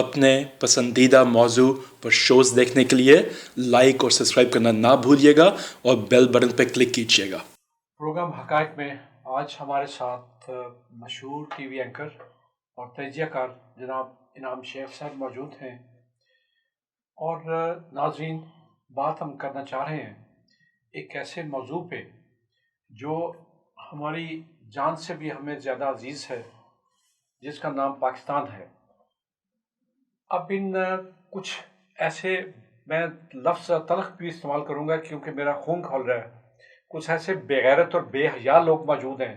اپنے پسندیدہ موضوع پر شوز دیکھنے کے لیے لائک اور سبسکرائب کرنا نہ بھولیے گا اور بیل بٹن پہ کلک کیجیے گا۔ پروگرام حقائق میں آج ہمارے ساتھ مشہور ٹی وی اینکر اور تجزیہ کار جناب انعام شیخ صاحب موجود ہیں، اور ناظرین، بات ہم کرنا چاہ رہے ہیں ایک ایسے موضوع پہ جو ہماری جان سے بھی ہمیں زیادہ عزیز ہے، جس کا نام پاکستان ہے۔ اب ان کچھ ایسے، میں لفظ تلخ بھی استعمال کروں گا کیونکہ میرا خون کھول رہا ہے، کچھ ایسے بے غیرت اور بے حیا لوگ موجود ہیں،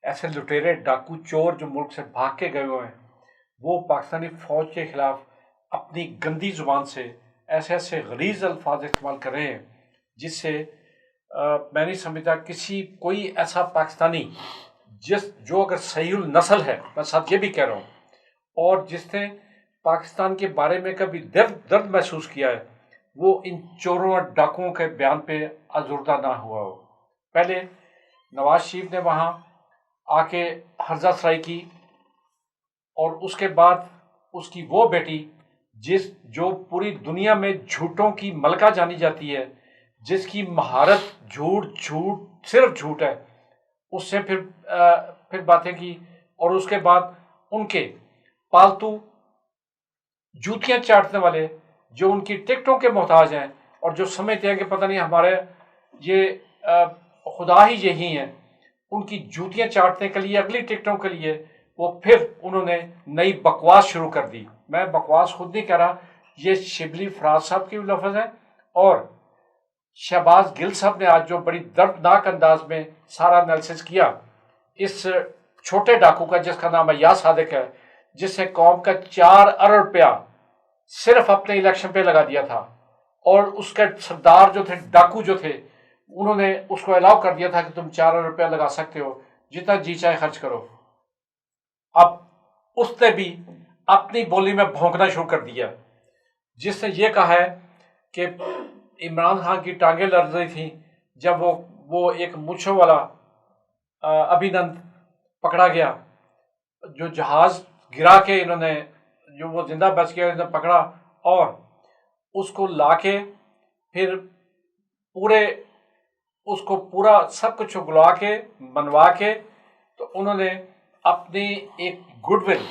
ایسے لٹیرے ڈاکو چور جو ملک سے بھاگ کے گئے ہوئے ہیں، وہ پاکستانی فوج کے خلاف اپنی گندی زبان سے ایسے ایسے غلیظ الفاظ استعمال کر رہے ہیں جس سے میں نہیں سمجھتا کوئی ایسا پاکستانی جو اگر صحیح النسل ہے، میں ساتھ یہ بھی کہہ رہا ہوں، اور جس نے پاکستان کے بارے میں کبھی درد محسوس کیا ہے، وہ ان چوروں اور ڈاکوؤں کے بیان پہ آزردہ نہ ہوا ہو۔ پہلے نواز شریف نے وہاں آ کے ہرزہ سرائی کی، اور اس کے بعد اس کی وہ بیٹی جو پوری دنیا میں جھوٹوں کی ملکہ جانی جاتی ہے، جس کی مہارت جھوٹ صرف جھوٹ ہے، اس سے پھر باتیں کی، اور اس کے بعد ان کے پالتو جوتیاں چاٹنے والے جو ان کی ٹکٹوں کے محتاج ہیں اور جو سمجھتے ہیں کہ پتہ نہیں ہمارے یہ خدا ہی یہی ہیں، ان کی جوتیاں چاٹنے کے لیے، اگلی ٹکٹوں کے لیے وہ پھر انہوں نے نئی بکواس شروع کر دی۔ میں بکواس خود نہیں کہہ رہا، یہ شبلی فراز صاحب کے بھی لفظ ہیں، اور شہباز گل صاحب نے آج جو بڑی دردناک انداز میں سارا انالیسس کیا اس چھوٹے ڈاکو کا، جس کا نام ایاز صادق ہے، جس نے قوم کا 4 ارب روپیہ صرف اپنے الیکشن پہ لگا دیا تھا، اور اس کے سردار جو تھے، ڈاکو جو تھے، انہوں نے اس کو الاؤ کر دیا تھا کہ تم 4 ارب روپیہ لگا سکتے ہو، جتنا جی چاہے خرچ کرو۔ اب اس نے بھی اپنی بولی میں بھونکنا شروع کر دیا، جس نے یہ کہا ہے کہ عمران خان کی ٹانگیں لرز رہی تھیں جب وہ ایک مچھوں والا ابھینند پکڑا گیا، جو جہاز گرا کے انہوں نے، جو وہ زندہ بچ گیا، انہوں نے پکڑا اور اس کو لا کے پھر پورا سب کچھ اگلا کے منوا کے، تو انہوں نے اپنی ایک گڈ ول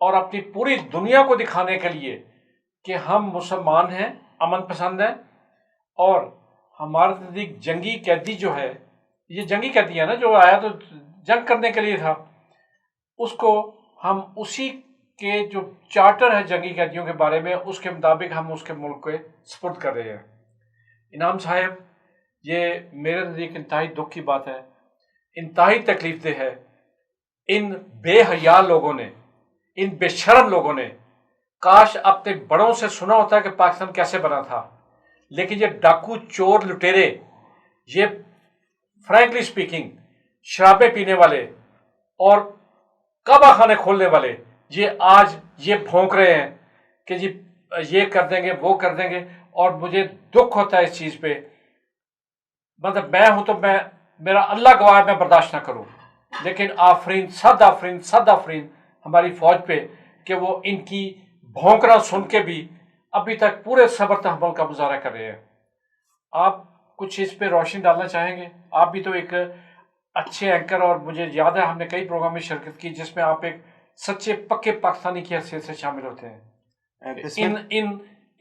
اور اپنی پوری دنیا کو دکھانے کے لیے کہ ہم مسلمان ہیں، امن پسند ہیں، اور ہمارے نزدیک جنگی قیدی جو ہے، یہ جنگی قیدی ہے نا، جو آیا تو جنگ کرنے کے لیے تھا، اس کو ہم اسی کے جو چارٹر ہے جنگی قیدیوں کے بارے میں، اس کے مطابق ہم اس کے ملک کو سپرد کر رہے ہیں۔ انعام صاحب، یہ میرے نزدیک انتہائی دکھ کی بات ہے، انتہائی تکلیف دہ ہے۔ ان بے حیا لوگوں نے، ان بے شرم لوگوں نے کاش اپنے بڑوں سے سنا ہوتا کہ پاکستان کیسے بنا تھا، لیکن یہ ڈاکو چور لٹیرے، یہ فرینکلی اسپیکنگ شرابیں پینے والے اور کعبہ خانے کھولنے والے، یہ آج یہ بھونک رہے ہیں کہ جی یہ کر دیں گے، وہ کر دیں گے، اور مجھے دکھ ہوتا ہے اس چیز پہ۔ مطلب میں ہوں تو میرا اللہ گواہ میں برداشت نہ کروں، لیکن آفرین، صد آفرین ہماری فوج پہ کہ وہ ان کی بھونکنا سن کے بھی ابھی تک پورے صبر تحمل کا مظاہرہ کر رہے ہیں۔ آپ کچھ اس پہ روشنی ڈالنا چاہیں گے؟ آپ بھی تو ایک اچھے اینکر، اور مجھے یاد ہے ہم نے کئی پروگرام میں شرکت کی جس میں آپ ایک سچے پکے پاکستانی کی حیثیت سے شامل ہوتے ہیں۔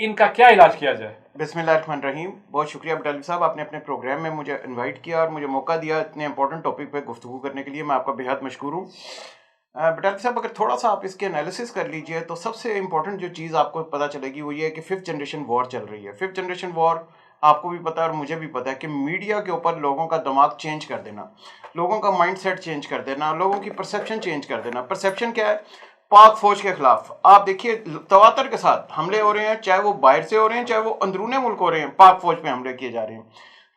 ان کا کیا علاج کیا جائے؟ بسم اللہ الرحمن الرحیم۔ بہت شکریہ بٹالوی صاحب، آپ نے اپنے پروگرام میں مجھے انوائٹ کیا اور مجھے موقع دیا اتنے امپورٹنٹ ٹاپک پہ گفتگو کرنے کے لیے، میں آپ کا بہت مشکور ہوں۔ بٹالوی صاحب، اگر تھوڑا سا آپ اس کے انالیسس کر لیجئے تو سب سے امپورٹنٹ جو چیز آپ کو پتہ چلے گی وہ یہ ہے کہ 5th جنریشن وار چل رہی ہے۔ 5th جنریشن وار آپ کو بھی پتہ ہے اور مجھے بھی پتہ ہے کہ میڈیا کے اوپر لوگوں کا دماغ چینج کر دینا، لوگوں کا مائنڈ سیٹ چینج کر دینا، لوگوں کی پرسیپشن چینج کر دینا۔ پرسیپشن کیا ہے؟ پاک فوج کے خلاف آپ دیکھیے تواتر کے ساتھ حملے ہو رہے ہیں، چاہے وہ باہر سے ہو رہے ہیں، چاہے وہ اندرون ملک ہو رہے ہیں، پاک فوج پہ حملے کیے جا رہے ہیں،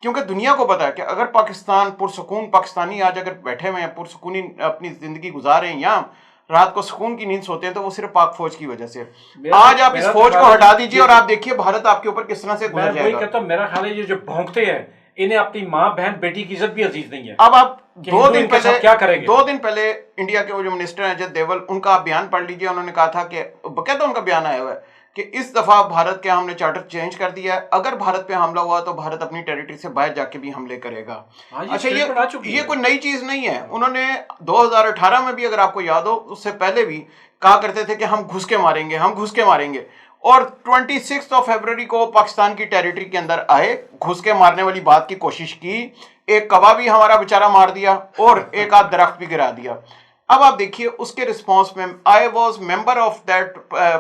کیونکہ دنیا کو پتا ہے کہ اگر پاکستان پرسکون پاکستانی آج اگر بیٹھے ہوئے ہیں، پرسکونی اپنی زندگی گزار رہے ہیں، یہاں رات کو سکون کی نیند سوتے ہیں، تو وہ صرف پاک فوج کی وجہ سے۔ آج آپ اس فوج کو ہٹا دیجیے اور آپ دیکھیے بھارت آپ کے اوپر کس طرح سے گزر جائے گا۔ میں وہی کہتا ہوں، میرا خیال ہے یہ جو بھونکتے ہیں انہیں اپنی ماں بہن بیٹی کی عزت بھی عزیز نہیں ہے. اب آپ کہ ہندو ان کے ساتھ کیا کریں گے؟ 2 دن پہلے انڈیا کے وہ جو منسٹر ہیں اجے دیول، ان کا آپ بیان پڑھ لیجئے. انہوں نے کہا تھا کہ باقاعدہ ان کا بیان آیا ہوا ہے کہ اس دفعہ بھارت کے ہم نے چارٹر چینج کر دیا ہے، اگر بھارت پہ حملہ ہوا تو بھارت اپنی ٹیریٹری سے باہر جا کے بھی حملے کرے گا. اچھا یہ کوئی نئی چیز نہیں ہے. انہوں نے 2018 میں بھی، اگر آپ کو یاد ہو، اس سے پہلے بھی کہا کرتے تھے کہ ہم گھس کے ماریں گے، ہم گھس کے ماریں گے. اور 26 فروری کو پاکستان کی ٹیریٹری کے اندر آئے، گھس کے مارنے والی بات کی کوشش کی. ایک کبا بھی ہمارا بیچارہ مار دیا اور ایک آدھ درخت بھی گرا دیا. اب آپ دیکھیے اس کے رسپانس میں I was member of that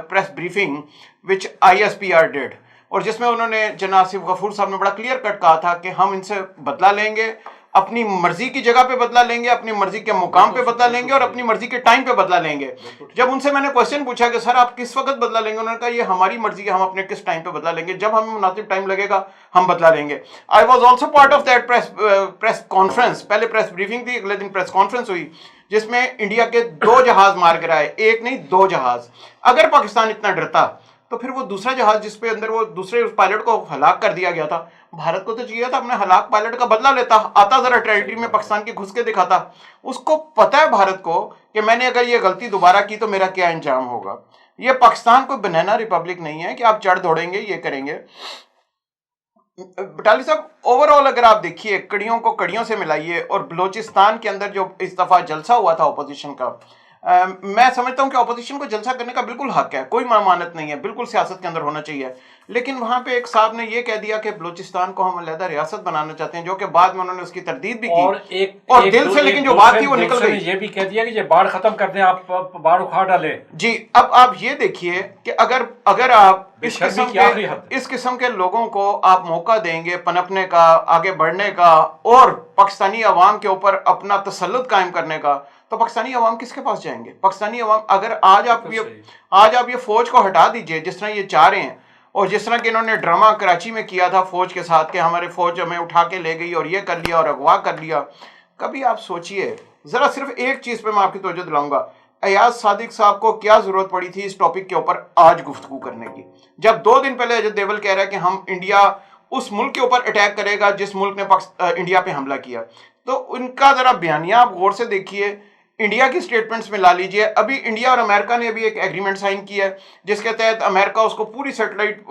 press briefing وچ ISPR ڈیڈ، اور جس میں انہوں نے جناب آصف غفور صاحب نے بڑا کلیئر کٹ کہا تھا کہ ہم ان سے بدلہ لیں گے، اپنی مرضی کی جگہ پہ بدلہ لیں گے، اپنی مرضی کے مقام پہ بدلہ لیں گے اور اپنی مرضی کے ٹائم پہ بدلہ لیں گے. جب ان سے میں نے کوشچن پوچھا کہ سر آپ کس وقت بدلہ لیں گے، انہوں نے کہا یہ ہماری مرضی ہے، ہم اپنے کس ٹائم پہ بدلہ لیں گے، جب ہمیں مناسب ٹائم لگے گا ہم بدلہ لیں گے. I was also part of that press conference. پہلے پریس بریفنگ تھی، اگلے دن پریس کانفرنس ہوئی جس میں انڈیا کے 2 جہاز مار گرائے، ایک نہیں 2 جہاز. اگر پاکستان اتنا ڈرتا تو پھر وہ دوسرا جہاز جس پہ اندر وہ دوسرے پائلٹ کو ہلاک کر دیا گیا تھا، بھارت کو تو چاہیے تھا اپنے ہلاک پائلٹ کا بدلہ لیتا، آتا ذرا ٹیریٹری میں پاکستان کی گھس کے دکھاتا. اس کو پتا ہے بھارت کو کہ میں نے اگر یہ غلطی دوبارہ کی تو میرا کیا انجام ہوگا. یہ پاکستان کوئی بنانا ریپبلک نہیں ہے کہ آپ چڑھ دوڑیں گے یہ کریں گے. بٹالی صاحب اوور آل اگر آپ دیکھیے کڑیوں کو کڑیوں سے ملائیے، اور بلوچستان کے اندر جو اس دفعہ جلسہ ہوا تھا اپوزیشن کا، میں سمجھتا ہوں کہ اپوزیشن کو جلسہ کرنے کا بالکل حق ہے، کوئی ممانعت نہیں ہے، بالکل سیاست کے اندر ہونا چاہیے. لیکن وہاں پہ ایک صاحب نے یہ کہہ دیا کہ بلوچستان کو ہم علیحدہ ریاست بنانا چاہتے ہیں، جو کہ بعد میں انہوں نے اس کی تردید بھی کی اور دل سے، لیکن جو بات تھی وہ نکل گئی. یہ بھی کہہ دیا کہ یہ باڑ ختم کر دیں، آپ باڑ اکھاڑ ڈالیں. جی اب آپ یہ دیکھیے کہ اگر آپ اس قسم کے لوگوں کو آپ موقع دیں گے پنپنے کا، آگے بڑھنے کا اور پاکستانی عوام کے اوپر اپنا تسلط قائم کرنے کا، تو پاکستانی عوام کس کے پاس جائیں گے؟ پاکستانی عوام اگر آج آپ یہ فوج کو ہٹا دیجئے جس طرح یہ چاہ رہے ہیں، اور جس طرح کہ انہوں نے ڈرامہ کراچی میں کیا تھا فوج کے ساتھ کہ ہمارے فوج ہمیں اٹھا کے لے گئی اور یہ کر لیا اور اغوا کر لیا. کبھی آپ سوچئے ذرا، صرف ایک چیز پہ میں آپ کی توجہ دلاؤں گا، ایاز صادق صاحب کو کیا ضرورت پڑی تھی اس ٹاپک کے اوپر آج گفتگو کرنے کی، جب 2 دن پہلے اجے دیول کہہ رہا ہے کہ ہم انڈیا اس ملک کے اوپر اٹیک کرے گا جس ملک نے انڈیا پہ حملہ کیا. تو ان کا ذرا بیانیہ آپ غور سے دیکھیے، انڈیا کی سٹیٹمنٹس میں لا لیجئے. ابھی انڈیا اور امریکہ نے ابھی ایک ایگریمنٹ سائن کیا ہے جس کے تحت امریکہ اس کو پوری سیٹلائٹ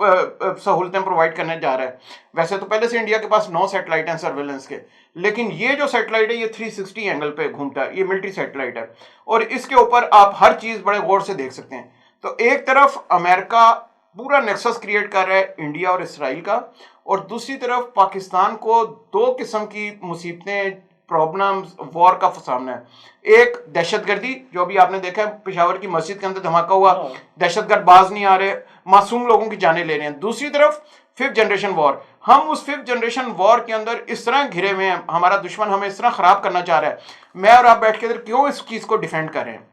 سہولتیں پرووائڈ کرنے جا رہا ہے. ویسے تو پہلے سے انڈیا کے پاس 9 سیٹلائٹ ہیں سرویلنس کے، لیکن یہ جو سیٹلائٹ ہے یہ 360 اینگل پہ گھومتا ہے، یہ ملٹری سیٹلائٹ ہے، اور اس کے اوپر آپ ہر چیز بڑے غور سے دیکھ سکتے ہیں. تو ایک طرف امریکہ پورا نیکسس کریٹ کر رہا ہے انڈیا اور اسرائیل کا، اور دوسری طرف پاکستان کو 2 قسم کی مصیبتیں، پرابلمز، وار کا سامنا ہے. ایک دہشت گردی، جو ابھی آپ نے دیکھا ہے پشاور کی مسجد کے اندر دھماکہ ہوا، دہشت گرد باز نہیں آ رہے، معصوم لوگوں کی جانیں لے رہے ہیں. دوسری طرف 5th جنریشن وار. ہم اس 5th جنریشن وار کے اندر اس طرح گھرے ہوئے ہیں، ہمارا دشمن ہمیں اس طرح خراب کرنا چاہ رہا ہے. میں اور آپ بیٹھ کے ادھر کیوں اس چیز کو ڈیفینڈ کر رہے ہیں؟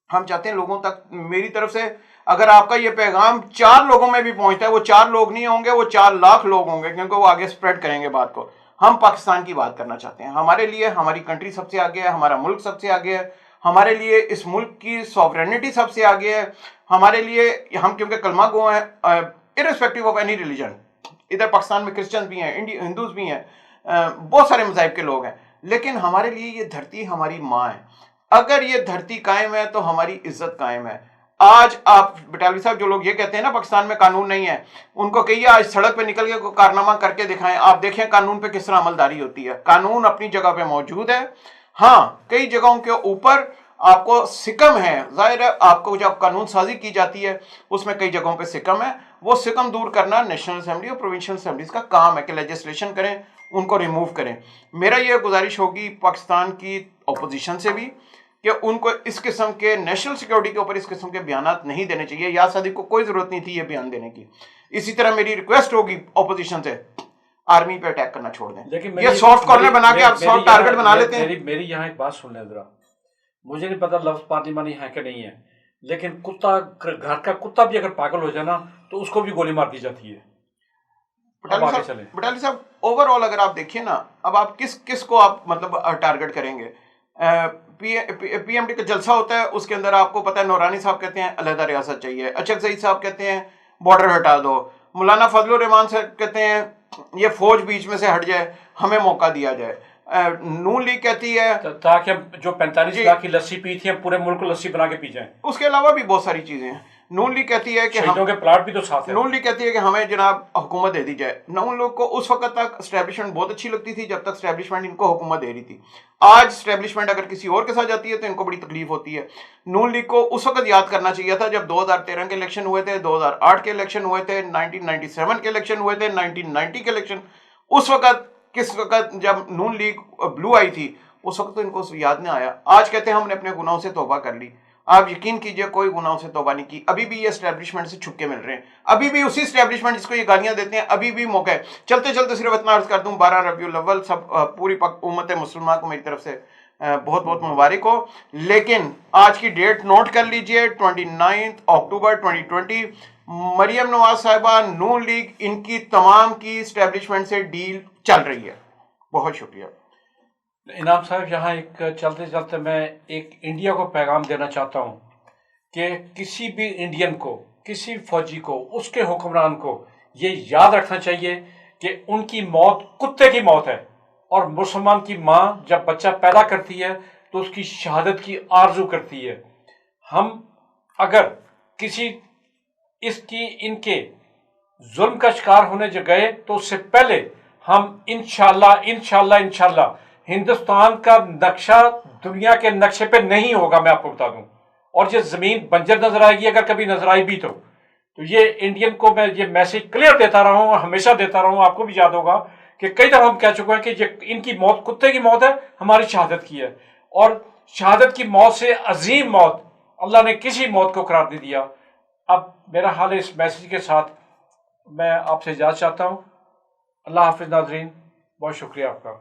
ہم چاہتے ہیں لوگوں تک، میری طرف سے اگر آپ کا یہ پیغام 4 لوگوں میں بھی پہنچتا ہے، وہ 4 لوگ نہیں ہوں گے، وہ 4 لاکھ لوگ ہوں گے، کیونکہ وہ آگے سپریڈ کریں گے بات کو. ہم پاکستان کی بات کرنا چاہتے ہیں. ہمارے لیے ہماری کنٹری سب سے آگے ہے، ہمارا ملک سب سے آگے ہے، ہمارے لیے اس ملک کی سوورینٹی سب سے آگے ہے. ہمارے لیے ہم کیونکہ کلمہ گو ہیں، ارسپیکٹو آف اینی ریلیجن. ادھر پاکستان میں کرسچنز بھی ہیں، ہندوز بھی ہیں، بہت سارے مذاہب کے لوگ ہیں، لیکن ہمارے لیے یہ دھرتی ہماری ماں ہے. اگر یہ دھرتی قائم ہے تو ہماری عزت قائم ہے. آج آپ بٹالوی صاحب جو لوگ یہ کہتے ہیں نا پاکستان میں قانون نہیں ہے، ان کو کہیے آج سڑک پہ نکل کے کوئی کارنامہ کر کے دکھائیں، آپ دیکھیں قانون پہ کس طرح عملداری ہوتی ہے. قانون اپنی جگہ پہ موجود ہے. ہاں کئی جگہوں کے اوپر آپ کو سکم ہے، ظاہر ہے آپ کو جب قانون سازی کی جاتی ہے اس میں کئی جگہوں پہ سکم ہے. وہ سکم دور کرنا نیشنل اسمبلی اور پروونشل اسمبلیز کا کام ہے کہ لیجسلیشن کریں، ان کو ریموو کریں. میرا یہ گزارش ہوگی پاکستان کی اپوزیشن سے بھی کہ ان کو اس قسم کے نیشنل سیکیورٹی کے اوپر اس قسم کے بیانات نہیں دینے چاہیے. یا صادق کو کوئی ضرورت نہیں تھی یہ بیان دینے کی. اسی طرح میری ریکویسٹ ہوگی اپوزیشن سے، آرمی پہ اٹیک کرنا چھوڑ دیں. یہ سافٹ کارنر بنا کے آپ سافٹ ٹارگٹ بنا لیتے ہیں. میری یہاں ایک بات سن لیں ذرا، مجھے نہیں پتا لفظ پارلیمانی ہے کہ نہیں ہے، لیکن کتا، گھر کا کتا بھی اگر پاگل ہو جائے نا تو اس کو بھی گولی مار دی جاتی ہے. بٹالی صاحب اوور آل اگر آپ دیکھیں نا، اب آپ کس کو آپ مطلب ٹارگٹ کریں گے؟ پی ایم ڈی کا جلسہ ہوتا ہے، اس کے اندر آپ کو پتہ ہے نورانی صاحب کہتے ہیں علیحدہ ریاست چاہیے، اچک زئی صاحب کہتے ہیں بارڈر ہٹا دو، مولانا فضل الرحمان صاحب کہتے ہیں یہ فوج بیچ میں سے ہٹ جائے, ہمیں موقع دیا جائے. نون لیگ کہتی ہے تاکہ ہم جو 45 لاکھ کی لسی پی تھی ہم پورے ملک کو لسی بنا کے پی جائیں. اس کے علاوہ بھی بہت ساری چیزیں ہیں. نون لیگ کہتی ہے کہ شہیدوں کے پلاٹ بھی تو ساتھ ہیں. نون لیگ کہتی ہے کہ ہمیں جناب حکومت دے دی جائے. نون لوگ کو اس وقت تک اسٹیبلشمنٹ بہت اچھی لگتی تھی جب تک اسٹیبلشمنٹ ان کو حکومت دے رہی تھی. آج اسٹیبلشمنٹ اگر کسی اور کے ساتھ جاتی ہے تو ان کو بڑی تکلیف ہوتی ہے. نون لیگ کو اس وقت یاد کرنا چاہیے تھا جب 2013 کے الیکشن ہوئے تھے, 2008 کے الیکشن ہوئے تھے, 1997 کے الیکشن ہوئے تھے, 1990 کے الیکشن. اس وقت کس وقت جب نون لیگ بلو آئی تھی اس وقت تو ان کو یاد نہیں آیا. آج کہتے ہیں ہم نے اپنے گناہوں سے توبہ کر لی. آپ یقین کیجئے کوئی گناہوں سے توبہ نہیں کی. ابھی بھی یہ اسٹیبلشمنٹ سے چھپ کے مل رہے ہیں. ابھی بھی اسی اسٹیبلشمنٹ جس کو یہ گالیاں دیتے ہیں ابھی بھی موقع ہے. چلتے چلتے صرف اتنا عرض کر دوں 12 ربیع الاول سب پوری امت مسلمہ کو میری طرف سے بہت بہت مبارک ہو. لیکن آج کی ڈیٹ نوٹ کر لیجئے 29 اکتوبر 2020. مریم نواز صاحبہ, نون لیگ, ان کی تمام کی اسٹیبلشمنٹ سے ڈیل چل رہی ہے. بہت شکریہ. انعام صاحب, یہاں ایک چلتے چلتے میں ایک انڈیا کو پیغام دینا چاہتا ہوں کہ کسی بھی انڈین کو, کسی فوجی کو, اس کے حکمران کو یہ یاد رکھنا چاہیے کہ ان کی موت کتے کی موت ہے, اور مسلمان کی ماں جب بچہ پیدا کرتی ہے تو اس کی شہادت کی آرزو کرتی ہے. ہم اگر کسی ان کے ظلم کا شکار ہونے جو گئے تو اس سے پہلے ہم انشاءاللہ ہندوستان کا نقشہ دنیا کے نقشے پہ نہیں ہوگا, میں آپ کو بتا دوں. اور یہ زمین بنجر نظر آئے گی اگر کبھی نظر آئی بھی تو یہ انڈین کو میں یہ میسج کلیئر دیتا رہا ہوں, ہمیشہ دیتا رہا ہوں. آپ کو بھی یاد ہوگا کہ کئی دفعہ ہم کہہ چکے ہیں کہ ان کی موت کتے کی موت ہے, ہماری شہادت کی ہے. اور شہادت کی موت سے عظیم موت اللہ نے کسی موت کو قرار نہیں دیا. اب میرا حال ہے اس میسج کے ساتھ میں آپ سے اجازت چاہتا ہوں. اللہ حافظ ناظرین, بہت شکریہ آپ کا.